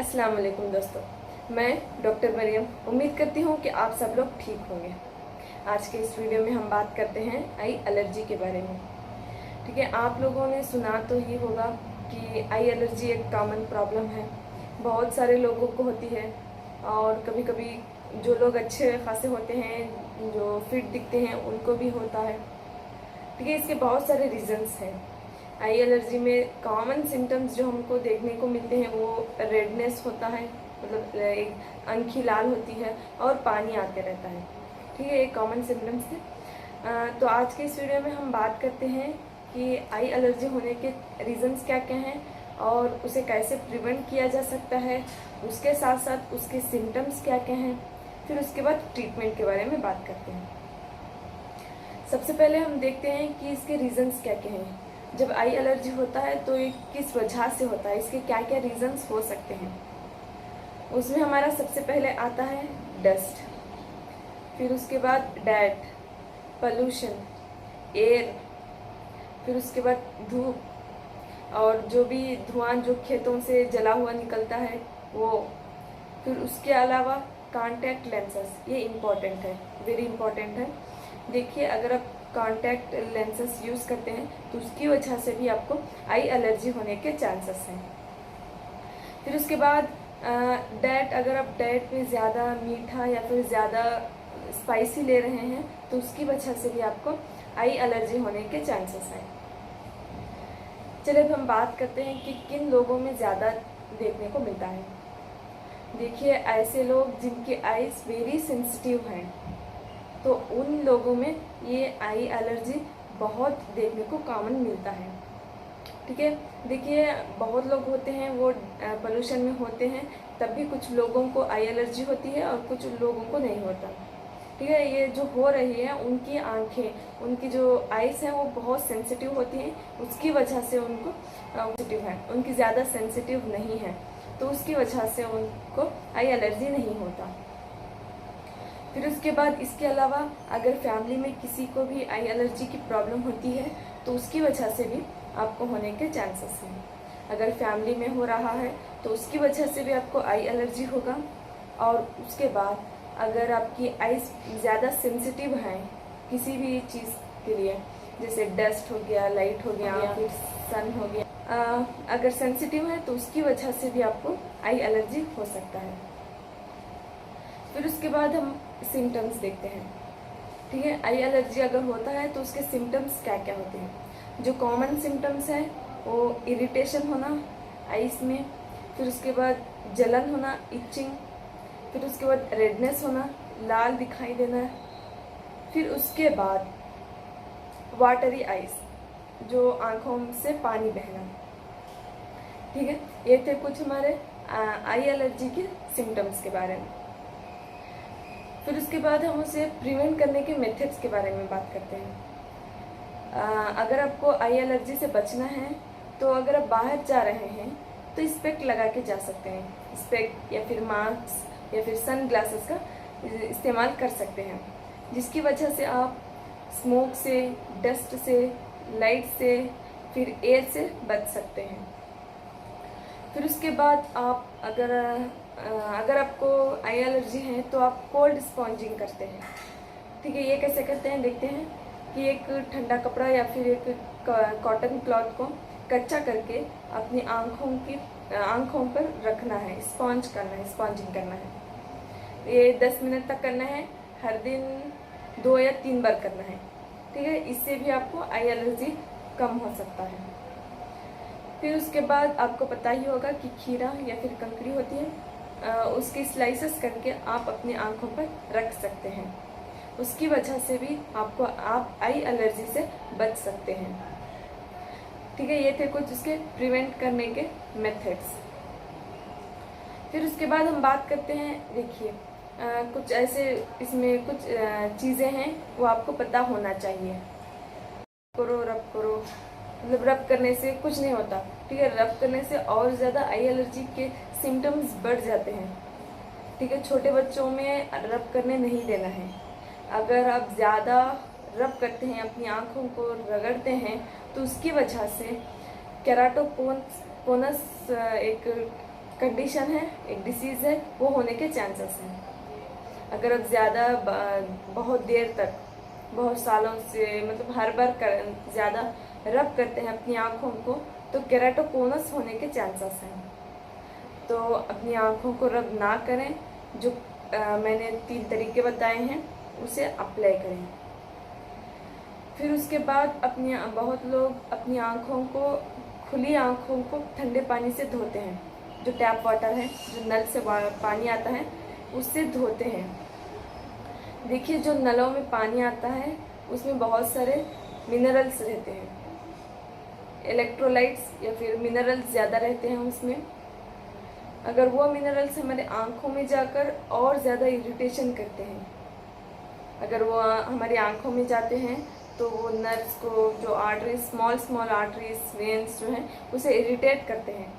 अस्सलाम वालेकुम दोस्तों, मैं डॉक्टर मरियम उम्मीद करती हूँ कि आप सब लोग ठीक होंगे। आज के इस वीडियो में हम बात करते हैं आई एलर्जी के बारे में। ठीक है, आप लोगों ने सुना तो ही होगा कि आई एलर्जी एक कॉमन प्रॉब्लम है, बहुत सारे लोगों को होती है और कभी कभी जो लोग अच्छे खासे होते हैं, जो फिट दिखते हैं, उनको भी होता है। ठीक है, इसके बहुत सारे रीजंस हैं। आई एलर्जी में कॉमन सिम्टम्स जो हमको देखने को मिलते हैं वो रेडनेस होता है, मतलब एक आंखें लाल होती है और पानी आते रहता है। ठीक है, ये कॉमन सिम्टम्स थे। तो आज के इस वीडियो में हम बात करते हैं कि आई एलर्जी होने के रीजंस क्या क्या हैं और उसे कैसे प्रिवेंट किया जा सकता है, उसके साथ साथ उसके सिम्टम्स क्या क्या हैं, फिर उसके बाद ट्रीटमेंट के बारे में बात करते हैं। सबसे पहले हम देखते हैं कि इसके रीजंस क्या क्या हैं। जब आई एलर्जी होता है तो ये किस वजह से होता है, इसके क्या क्या रीजंस हो सकते हैं। उसमें हमारा सबसे पहले आता है डस्ट, फिर उसके बाद डैट, पॉल्यूशन, एयर, फिर उसके बाद धूप और जो भी धुआं जो खेतों से जला हुआ निकलता है वो, फिर उसके अलावा कॉन्टैक्ट लेंसेस, ये इम्पॉर्टेंट है, वेरी इम्पॉर्टेंट है। देखिए, अगर आप कॉन्टैक्ट लेंसेस यूज़ करते हैं तो उसकी वजह से भी आपको आई एलर्जी होने के चांसेस हैं। फिर उसके बाद डाइट, अगर आप डाइट में ज़्यादा मीठा या फिर ज़्यादा स्पाइसी ले रहे हैं तो उसकी वजह से भी आपको आई एलर्जी होने के चांसेस हैं। चलिए अब हम बात करते हैं कि किन लोगों में ज़्यादा देखने को मिलता है। देखिए, ऐसे लोग जिनकी आईज वेरी सेंसिटिव हैं तो उन लोगों में ये आई एलर्जी बहुत देखने को कॉमन मिलता है। ठीक है, देखिए बहुत लोग होते हैं वो पोल्यूशन में होते हैं, तब भी कुछ लोगों को आई एलर्जी होती है और कुछ लोगों को नहीं होता। ठीक है, ये जो हो रही है उनकी आंखें, उनकी जो आइज़ हैं वो बहुत सेंसिटिव होती हैं, उसकी वजह से उनको सेंसिटिव है, उनकी ज़्यादा सेंसिटिव नहीं है तो उसकी वजह से उनको आई एलर्जी नहीं होता। फिर उसके बाद इसके अलावा अगर फैमिली में किसी को भी आई एलर्जी की प्रॉब्लम होती है तो उसकी वजह से भी आपको होने के चांसेस हैं। अगर फैमिली में हो रहा है तो उसकी वजह से भी आपको आई एलर्जी होगा। और उसके बाद अगर आपकी आइज़ ज़्यादा सेंसिटिव हैं किसी भी चीज़ के लिए, जैसे डस्ट हो गया, लाइट हो गया, फिर सन हो गया, अगर सेंसिटिव है तो उसकी वजह से भी आपको आई एलर्जी हो सकता है। फिर उसके बाद हम सिम्टम्स देखते हैं। ठीक है, आई एलर्जी अगर होता है तो उसके सिम्टम्स क्या क्या होते हैं। जो कॉमन सिम्टम्स हैं वो इरिटेशन होना आइस में, फिर उसके बाद जलन होना, इचिंग, फिर उसके बाद रेडनेस होना, लाल दिखाई देना, फिर उसके बाद वाटरी आइस, जो आंखों से पानी बहना। ठीक है, ये थे कुछ हमारे आई एलर्जी के सिम्टम्स के बारे में। फिर उसके बाद हम उसे प्रिवेंट करने के मेथड्स के बारे में बात करते हैं। अगर आपको आई एलर्जी से बचना है तो अगर आप बाहर जा रहे हैं तो स्पेक्ट लगा के जा सकते हैं। स्पेक्ट या फिर मास्क या फिर सन ग्लासेस का इस्तेमाल कर सकते हैं, जिसकी वजह से आप स्मोक से, डस्ट से, लाइट से, फिर एयर से बच सकते हैं। फिर उसके बाद आप अगर आपको आई एलर्जी है तो आप कोल्ड स्पॉन्जिंग करते हैं। ठीक है, ये कैसे करते हैं देखते हैं कि एक ठंडा कपड़ा या फिर एक कॉटन क्लॉथ को कच्चा करके अपनी आंखों पर रखना है, स्पॉन्ज करना है, स्पॉन्जिंग करना है। ये 10 मिनट तक करना है, हर दिन 2 या 3 बार करना है। ठीक है, इससे भी आपको आई एलर्जी कम हो सकता है। फिर उसके बाद आपको पता ही होगा कि खीरा या फिर ककड़ी होती है, उसकी स्लाइसेस करके आप अपनी आंखों पर रख सकते हैं, उसकी वजह से भी आप आई एलर्जी से बच सकते हैं। ठीक है, ये थे कुछ उसके प्रिवेंट करने के मेथड्स। फिर उसके बाद हम बात करते हैं, देखिए कुछ ऐसे इसमें कुछ चीज़ें हैं वो आपको पता होना चाहिए। रब करो, मतलब रब करने से कुछ नहीं होता। ठीक है, रब करने से और ज़्यादा आई एलर्जी के सिम्टम्स बढ़ जाते हैं। ठीक है, छोटे बच्चों में रब करने नहीं देना है। अगर आप ज़्यादा रब करते हैं, अपनी आँखों को रगड़ते हैं तो उसकी वजह से केराटोकोनस एक कंडीशन है, एक डिसीज़ है, वो होने के चांसेस हैं। अगर आप ज़्यादा बहुत देर तक, बहुत सालों से मतलब हर बार ज़्यादा रब करते हैं अपनी आँखों को, तो केराटोकोनस होने के चांसेस हैं। तो अपनी आँखों को रब ना करें। जो मैंने 3 तरीके बताए हैं उसे अप्लाई करें। फिर उसके बाद बहुत लोग अपनी आँखों को, खुली आँखों को ठंडे पानी से धोते हैं। जो टैप वाटर है, जो नल से पानी आता है, उससे धोते हैं। देखिए, जो नलों में पानी आता है उसमें बहुत सारे मिनरल्स रहते हैं, इलेक्ट्रोलाइट्स या फिर मिनरल्स ज़्यादा रहते हैं उसमें। अगर वो मिनरल्स हमारे आँखों में जाकर और ज़्यादा इरिटेशन करते हैं, अगर वो हमारी आँखों में जाते हैं तो वो नर्व्स को, जो आर्टरीज, स्मॉल आर्टरीज, वेन्स जो हैं, उसे इरिटेट करते हैं।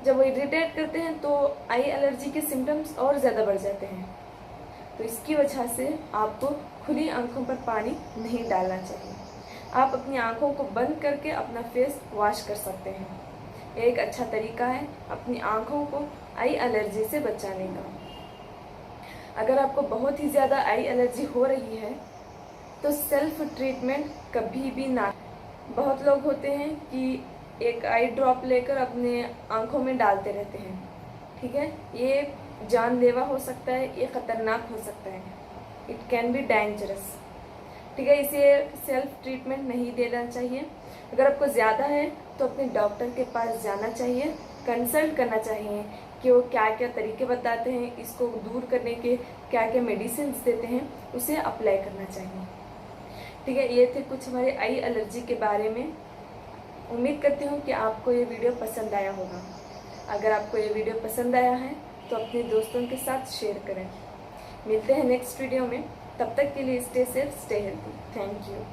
जब वो इरिटेट करते हैं तो आई एलर्जी के सिम्टम्स और ज़्यादा बढ़ जाते हैं। तो इसकी वजह से आपको खुली आंखों पर पानी नहीं डालना चाहिए। आप अपनी आंखों को बंद करके अपना फेस वॉश कर सकते हैं। एक अच्छा तरीका है अपनी आंखों को आई एलर्जी से बचाने का। अगर आपको बहुत ही ज़्यादा आई एलर्जी हो रही है तो सेल्फ ट्रीटमेंट कभी भी ना। बहुत लोग होते हैं कि एक आई ड्रॉप लेकर अपने आंखों में डालते रहते हैं। ठीक है, ये जानलेवा हो सकता है, ये ख़तरनाक हो सकता है, इट कैन बी डेंजरस। ठीक है, इसे सेल्फ ट्रीटमेंट नहीं देना चाहिए। अगर आपको ज़्यादा है तो अपने डॉक्टर के पास जाना चाहिए, कंसल्ट करना चाहिए कि वो क्या क्या तरीके बताते हैं, इसको दूर करने के क्या क्या मेडिसिन देते हैं, उसे अप्लाई करना चाहिए। ठीक है, ये थे कुछ हमारे आई एलर्जी के बारे में। उम्मीद करती हूँ कि आपको ये वीडियो पसंद आया होगा। अगर आपको ये वीडियो पसंद आया है तो अपने दोस्तों के साथ शेयर करें। मिलते हैं नेक्स्ट वीडियो में, तब तक के लिए stay safe, stay healthy. Thank you.